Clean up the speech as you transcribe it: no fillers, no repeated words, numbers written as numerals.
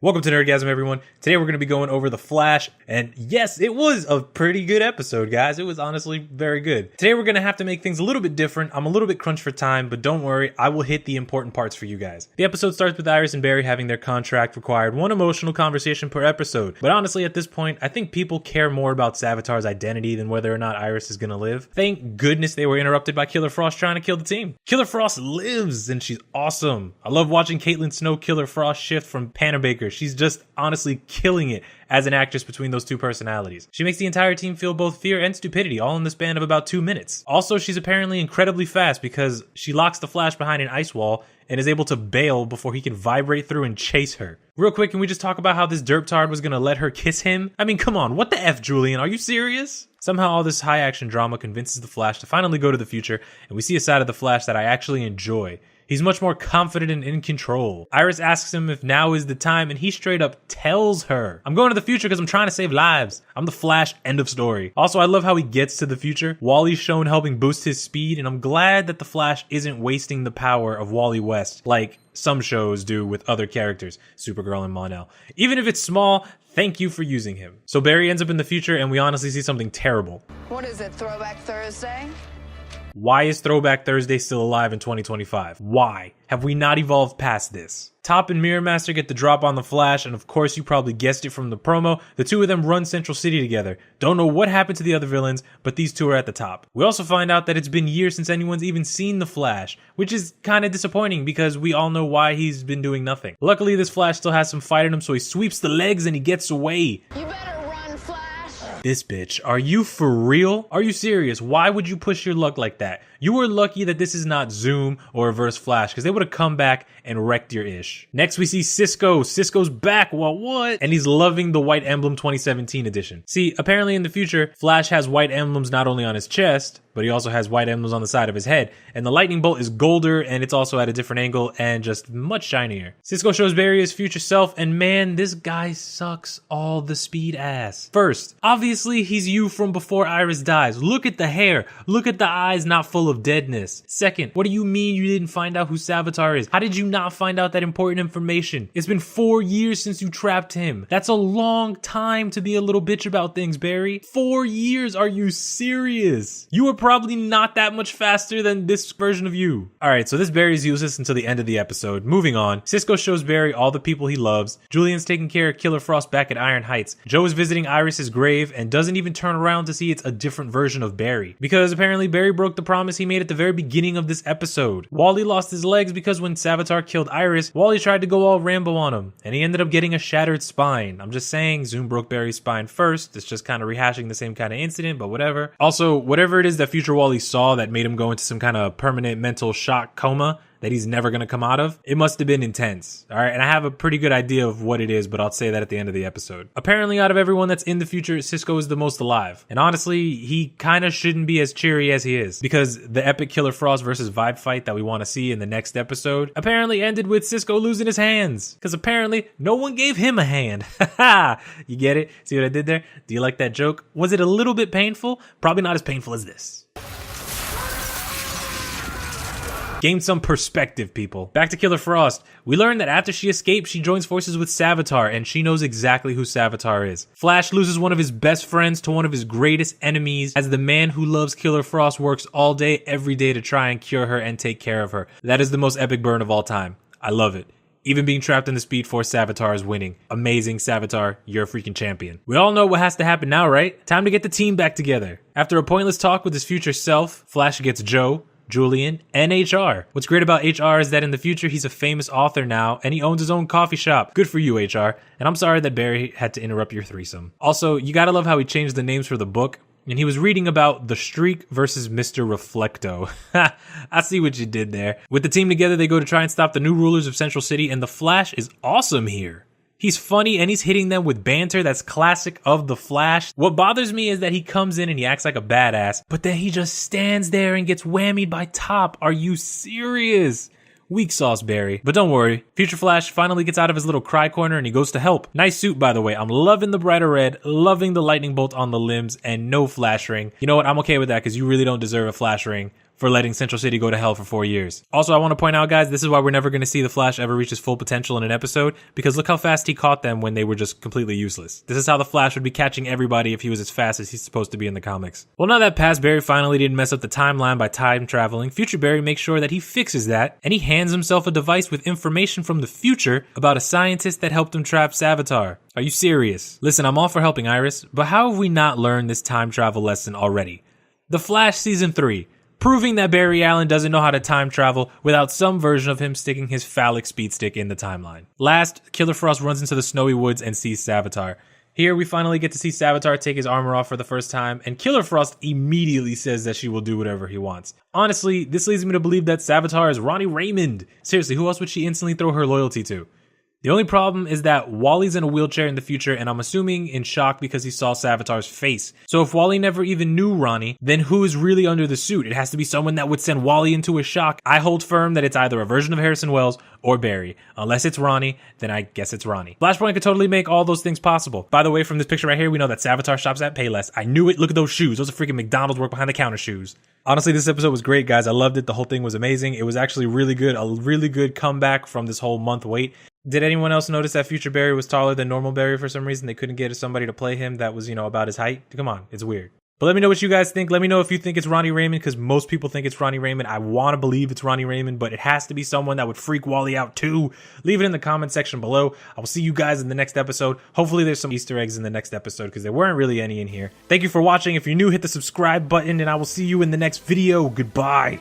Welcome to Nerdgasm, everyone. Today we're going to be going over The Flash, and yes, it was a pretty good episode, guys. It was honestly very good. Today we're going to have to make things a little bit different. I'm a little bit crunched for time, but don't worry, I will hit the important parts for you guys. The episode starts with Iris and Barry having their contract required one emotional conversation per episode, but honestly, at this point, I think people care more about Savitar's identity than whether or not Iris is going to live. Thank goodness they were interrupted by Killer Frost trying to kill the team. Killer Frost lives, and she's awesome. I love watching Caitlin Snow Killer Frost shift from Panabaker. She's just honestly killing it as an actress between those two personalities. She makes the entire team feel both fear and stupidity, all in the span of about 2 minutes. Also, she's apparently incredibly fast because she locks the Flash behind an ice wall and is able to bail before he can vibrate through and chase her. Real quick, can we just talk about how this derptard was gonna let her kiss him? I mean, come on, what the F, Julian? Are you serious? Somehow all this high action drama convinces the Flash to finally go to the future, and we see a side of the Flash that I actually enjoy. He's much more confident and in control. Iris asks him if now is the time, and he straight up tells her, I'm going to the future because I'm trying to save lives. I'm the Flash, end of story. Also, I love how he gets to the future. Wally's shown helping boost his speed, and I'm glad that the Flash isn't wasting the power of Wally West like some shows do with other characters, Supergirl and Mon-El. Even if it's small, thank you for using him. So Barry ends up in the future, and we honestly see something terrible. What is it, Throwback Thursday? Why is Throwback Thursday still alive in 2025? Why? Have we not evolved past this? Top and Mirror Master get the drop on the Flash, and of course you probably guessed it from the promo, the two of them run Central City together. Don't know what happened to the other villains, but these two are at the top. We also find out that it's been years since anyone's even seen the Flash, which is kind of disappointing because we all know why he's been doing nothing. Luckily, this Flash still has some fight in him, so he sweeps the legs and he gets away. You better run, Flash! This bitch, are you for real? Are you serious? Why would you push your luck like that? You were lucky that this is not Zoom or Reverse Flash, because they would have come back and wrecked your ish. Next we see Cisco. Cisco's back, well what? And he's loving the White Emblem 2017 edition. See, apparently in the future, Flash has white emblems not only on his chest, but he also has white emblems on the side of his head. And the lightning bolt is golder, and it's also at a different angle and just much shinier. Cisco shows Barry his future self, and man, this guy sucks all the speed ass. First, obviously he's you from before Iris dies. Look at the hair. Look at the eyes not full of deadness. Second, what do you mean you didn't find out who Savitar is? How did you not find out that important information? It's been 4 years since you trapped him. That's a long time to be a little bitch about things, Barry. 4 years? Are you serious? You were probably not that much faster than this version of you. Alright, so this Barry's useless until the end of the episode. Moving on, Cisco shows Barry all the people he loves. Julian's taking care of Killer Frost back at Iron Heights. Joe is visiting Iris's grave and doesn't even turn around to see it's a different version of Barry. Because apparently Barry broke the promise he made at the very beginning of this episode. Wally lost his legs because when Savitar killed Iris, Wally tried to go all Rambo on him, and he ended up getting a shattered spine. I'm just saying, Zoom broke Barry's spine first. It's just kind of rehashing the same kind of incident, but whatever. Also, whatever it is that Future Wally saw that made him go into some kind of permanent mental shock coma that he's never going to come out of, it must have been intense. All right, and I have a pretty good idea of what it is, but I'll say that at the end of the episode. Apparently, out of everyone that's in the future, Cisco is the most alive. And honestly, he kind of shouldn't be as cheery as he is, because the epic Killer Frost versus Vibe fight that we want to see in the next episode apparently ended with Cisco losing his hands, because apparently no one gave him a hand. Haha, you get it? See what I did there? Do you like that joke? Was it a little bit painful? Probably not as painful as this. Gain some perspective, people. Back to Killer Frost. We learned that after she escaped, she joins forces with Savitar, and she knows exactly who Savitar is. Flash loses one of his best friends to one of his greatest enemies as the man who loves Killer Frost works all day, every day to try and cure her and take care of her. That is the most epic burn of all time. I love it. Even being trapped in the Speed Force, Savitar is winning. Amazing, Savitar. You're a freaking champion. We all know what has to happen now, right? Time to get the team back together. After a pointless talk with his future self, Flash gets Joe, Julian, and HR. What's great about HR is that in the future, he's a famous author now, and he owns his own coffee shop. Good for you, HR. And I'm sorry that Barry had to interrupt your threesome. Also, you gotta love how he changed the names for the book, and he was reading about The Streak versus Mr. Reflecto. I see what you did there. With the team together, they go to try and stop the new rulers of Central City, and the Flash is awesome here. He's funny and he's hitting them with banter that's classic of the Flash. What bothers me is that he comes in and he acts like a badass, but then he just stands there and gets whammied by Top. Are you serious? Weak sauce, Barry. But don't worry, Future Flash finally gets out of his little cry corner and he goes to help. Nice suit, by the way. I'm loving the brighter red, loving the lightning bolt on the limbs, and no flash ring. You know what? I'm okay with that because you really don't deserve a flash ring. for letting Central City go to hell for 4 years. Also, I want to point out, guys, this is why we're never going to see the Flash ever reach his full potential in an episode, because look how fast he caught them when they were just completely useless. This is how the Flash would be catching everybody if he was as fast as he's supposed to be in the comics. Well, now that past Barry finally didn't mess up the timeline by time traveling, future Barry makes sure that he fixes that, and he hands himself a device with information from the future about a scientist that helped him trap Savitar. Are you serious? Listen, I'm all for helping Iris, but how have we not learned this time travel lesson already? The Flash Season 3. Proving that Barry Allen doesn't know how to time travel without some version of him sticking his phallic speed stick in the timeline. Last, Killer Frost runs into the snowy woods and sees Savitar. Here, we finally get to see Savitar take his armor off for the first time, and Killer Frost immediately says that she will do whatever he wants. Honestly, this leads me to believe that Savitar is Ronnie Raymond. Seriously, who else would she instantly throw her loyalty to? The only problem is that Wally's in a wheelchair in the future, and I'm assuming in shock because he saw Savitar's face. So if Wally never even knew Ronnie, then who is really under the suit? It has to be someone that would send Wally into a shock. I hold firm that it's either a version of Harrison Wells or Barry. Unless it's Ronnie, then I guess it's Ronnie. Flashpoint could totally make all those things possible. By the way, from this picture right here, we know that Savitar shops at Payless. I knew it. Look at those shoes. Those are freaking McDonald's work behind the counter shoes. Honestly, this episode was great, guys. I loved it. The whole thing was amazing. It was actually really good. A really good comeback from this whole month wait. Did anyone else notice that future Barry was taller than normal Barry for some reason? They couldn't get somebody to play him that was, about his height. Come on, it's weird. But let me know what you guys think. Let me know if you think it's Ronnie Raymond, because most people think it's Ronnie Raymond. I want to believe it's Ronnie Raymond, but it has to be someone that would freak Wally out too. Leave it in the comment section below. I will see you guys in the next episode. Hopefully there's some Easter eggs in the next episode, because there weren't really any in here. Thank you for watching. If you're new, hit the subscribe button, and I will see you in the next video. Goodbye.